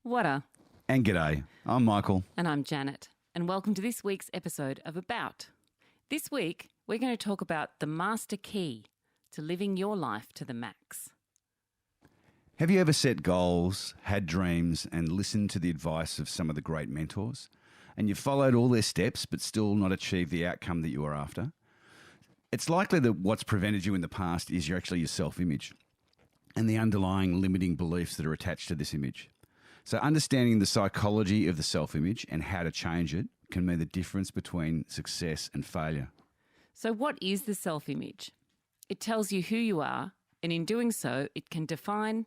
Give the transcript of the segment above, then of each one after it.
Whata? And g'day, I'm Michael. And I'm Janet. And welcome to this week's episode of About. This week, we're going to talk about the master key to living your life to the max. Have you ever set goals, had dreams, and listened to the advice of some of the great mentors? And you've followed all their steps but still not achieved the outcome that you were after? It's likely that what's prevented you in the past is actually your self-image and the underlying limiting beliefs that are attached to this image. So understanding the psychology of the self-image and how to change it can mean the difference between success and failure. So what is the self-image? It tells you who you are, and in doing so, it can define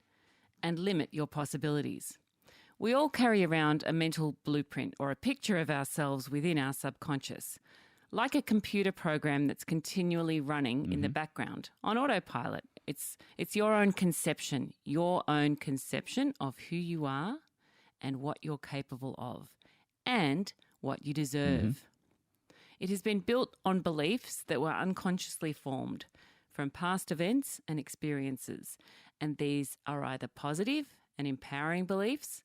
and limit your possibilities. We all carry around a mental blueprint or a picture of ourselves within our subconscious, like a computer program that's continually running in the background on autopilot. It's your own conception of who you are and what you're capable of and what you deserve. It has been built on beliefs that were unconsciously formed from past events and experiences, and these are either positive and empowering beliefs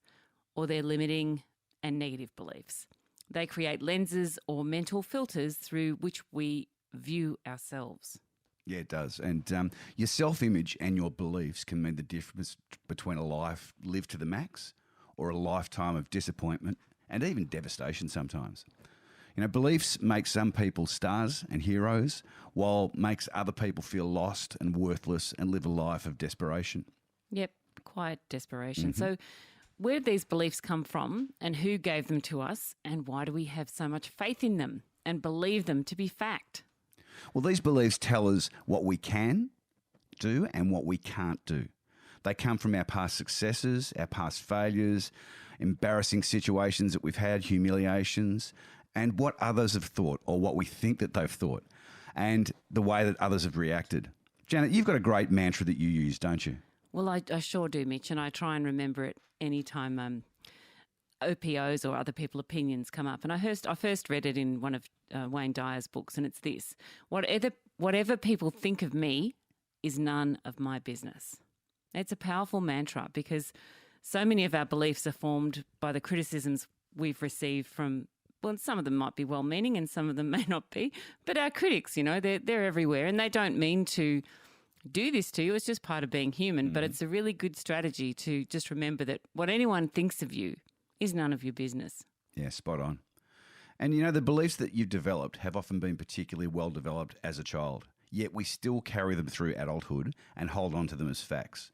or they're limiting and negative beliefs. They create lenses or mental filters through which we view ourselves. Yeah, it does. And your self-image and your beliefs can mean the difference between a life lived to the max or a lifetime of disappointment and even devastation sometimes. You know, beliefs make some people stars and heroes, while makes other people feel lost and worthless and live a life of desperation. Yep, quiet desperation. So where did these beliefs come from and who gave them to us, and why do we have so much faith in them and believe them to be fact? Well, these beliefs tell us what we can do and what we can't do. They come from our past successes, our past failures, embarrassing situations that we've had, humiliations, and what others have thought or what we think that they've thought, and the way that others have reacted. Janet, you've got a great mantra that you use, don't you? Well, I sure do, Mitch, and I try and remember it anytime OPOs or other people's opinions come up. And I first read it in one of Wayne Dyer's books, and it's this: whatever people think of me is none of my business. It's a powerful mantra because so many of our beliefs are formed by the criticisms we've received from, well, some of them might be well-meaning and some of them may not be, but our critics, you know, they're everywhere and they don't mean to do this to you. It's just part of being human, but it's a really good strategy to just remember that what anyone thinks of you is none of your business. Yeah, spot on. And, you know, the beliefs that you've developed have often been particularly well developed as a child, yet we still carry them through adulthood and hold on to them as facts.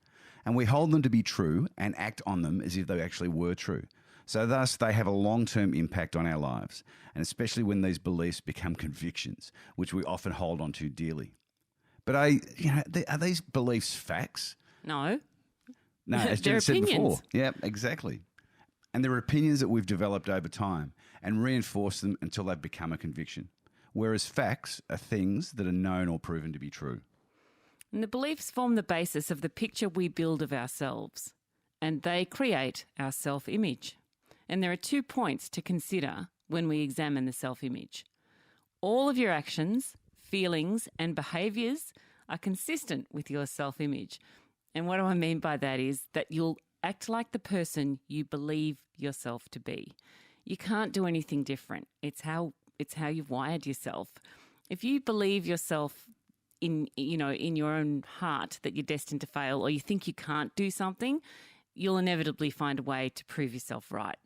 And we hold them to be true and act on them as if they actually were true. So thus, they have a long-term impact on our lives, and especially when these beliefs become convictions, which we often hold on to dearly. But are these beliefs facts? No. No, as They're Jen said before. opinions. Yeah, exactly. And they're opinions that we've developed over time and reinforce them until they've become a conviction. Whereas facts are things that are known or proven to be true. And the beliefs form the basis of the picture we build of ourselves, and they create our self-image. And there are 2 points to consider when we examine the self-image. All of your actions, feelings, and behaviours are consistent with your self-image. And what do I mean by that is that you'll act like the person you believe yourself to be. You can't do anything different. It's how you've wired yourself. If you believe yourself in your own heart that you're destined to fail, or you think you can't do something, you'll inevitably find a way to prove yourself right.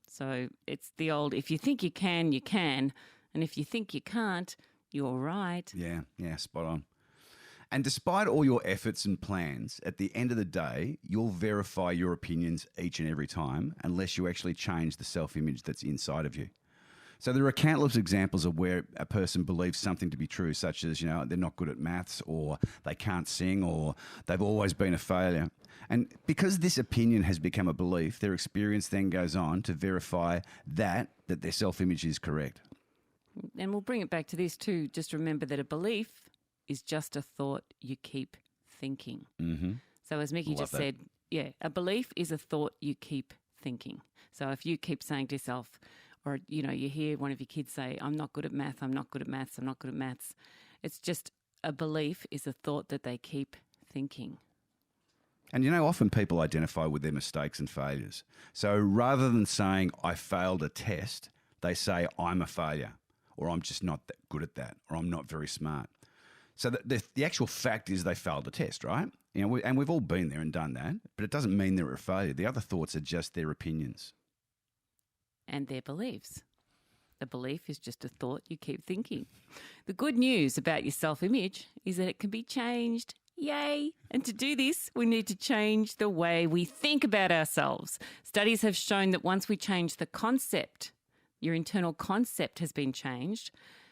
So it's the old, if you think you can, you can. And if you think you can't, you're right. Yeah, spot on. And despite all your efforts and plans, at the end of the day, you'll verify your opinions each and every time unless you actually change the self-image that's inside of you. So there are countless examples of where a person believes something to be true, such as, you know, they're not good at maths, or they can't sing, or they've always been a failure. And because this opinion has become a belief, their experience then goes on to verify that their self-image is correct. And we'll bring it back to this too. Just remember that a belief is just a thought you keep thinking. Mm-hmm. So as Mickey just said, a belief is a thought you keep thinking. So if you keep saying to yourself, or, you know, you hear one of your kids say, I'm not good at math, I'm not good at maths, I'm not good at maths. It's just a belief is a thought that they keep thinking. And often people identify with their mistakes and failures. So rather than saying, I failed a test, they say, I'm a failure, or I'm just not that good at that, or I'm not very smart. So the actual fact is they failed a test, right? And we've all been there and done that, but it doesn't mean they're a failure. The other thoughts are just their opinions. And their beliefs. The belief is just a thought you keep thinking. The good news about your self-image is that it can be changed. Yay! And to do this, we need to change the way we think about ourselves. Studies have shown that once we change the concept, your internal concept has been changed,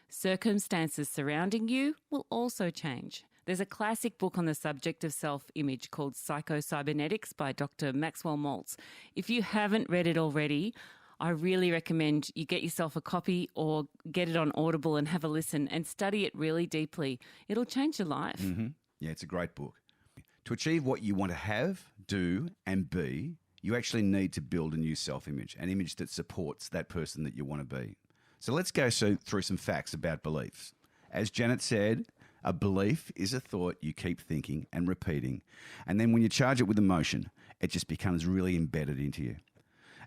circumstances surrounding you will also change. There's a classic book on the subject of self-image called Psycho-Cybernetics by Dr. Maxwell Maltz. If you haven't read it already, I really recommend you get yourself a copy or get it on Audible and have a listen and study it really deeply. It'll change your life. Mm-hmm. Yeah, it's a great book. To achieve what you want to have, do, and be, you actually need to build a new self-image, an image that supports that person that you want to be. So let's go through some facts about beliefs. As Janet said, a belief is a thought you keep thinking and repeating, and then when you charge it with emotion, it just becomes really embedded into you.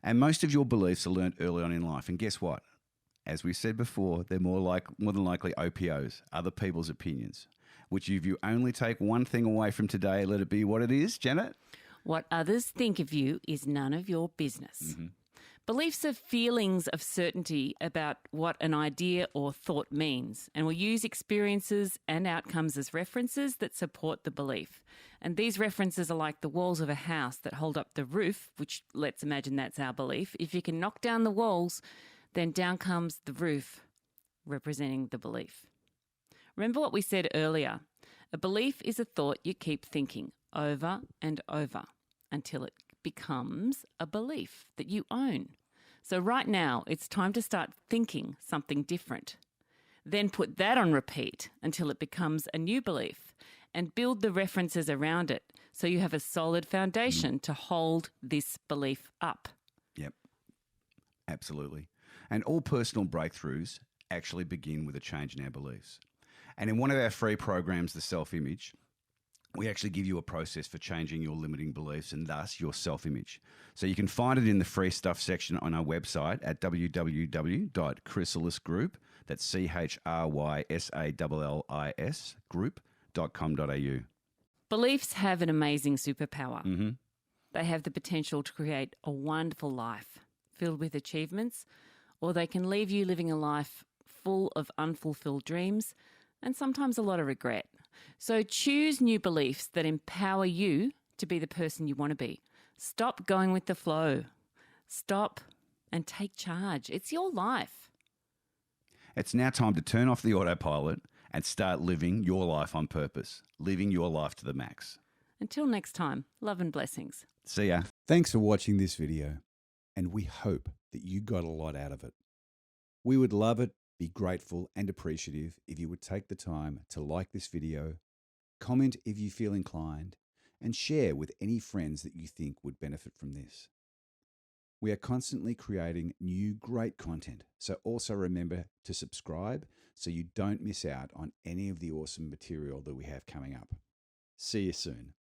And most of your beliefs are learnt early on in life, and guess what? As we said before, they're more than likely OPOs, other people's opinions, which if you only take one thing away from today, let it be what it is, Janet? What others think of you is none of your business. Mm-hmm. Beliefs are feelings of certainty about what an idea or thought means, and will use experiences and outcomes as references that support the belief. And these references are like the walls of a house that hold up the roof, which let's imagine that's our belief. If you can knock down the walls, then down comes the roof, representing the belief. Remember what we said earlier. A belief is a thought you keep thinking over and over until it becomes a belief that you own. So right now, it's time to start thinking something different. Then put that on repeat until it becomes a new belief and build the references around it so you have a solid foundation to hold this belief up. Yep, absolutely. And all personal breakthroughs actually begin with a change in our beliefs. And in one of our free programs, The Self-Image, we actually give you a process for changing your limiting beliefs and thus your self-image. So you can find it in the free stuff section on our website at www.chrysalis.group, that's CHRYSALLIS group.com.au. Beliefs have an amazing superpower. Mm-hmm. They have the potential to create a wonderful life filled with achievements, or they can leave you living a life full of unfulfilled dreams and sometimes a lot of regret. So choose new beliefs that empower you to be the person you want to be. Stop going with the flow. Stop and take charge. It's your life. It's now time to turn off the autopilot and start living your life on purpose, living your life to the max. Until next time, love and blessings. See ya. Thanks for watching this video, and we hope that you got a lot out of it. We would love it, be grateful and appreciative if you would take the time to like this video, comment if you feel inclined, and share with any friends that you think would benefit from this. We are constantly creating new great content, so also remember to subscribe so you don't miss out on any of the awesome material that we have coming up. See you soon.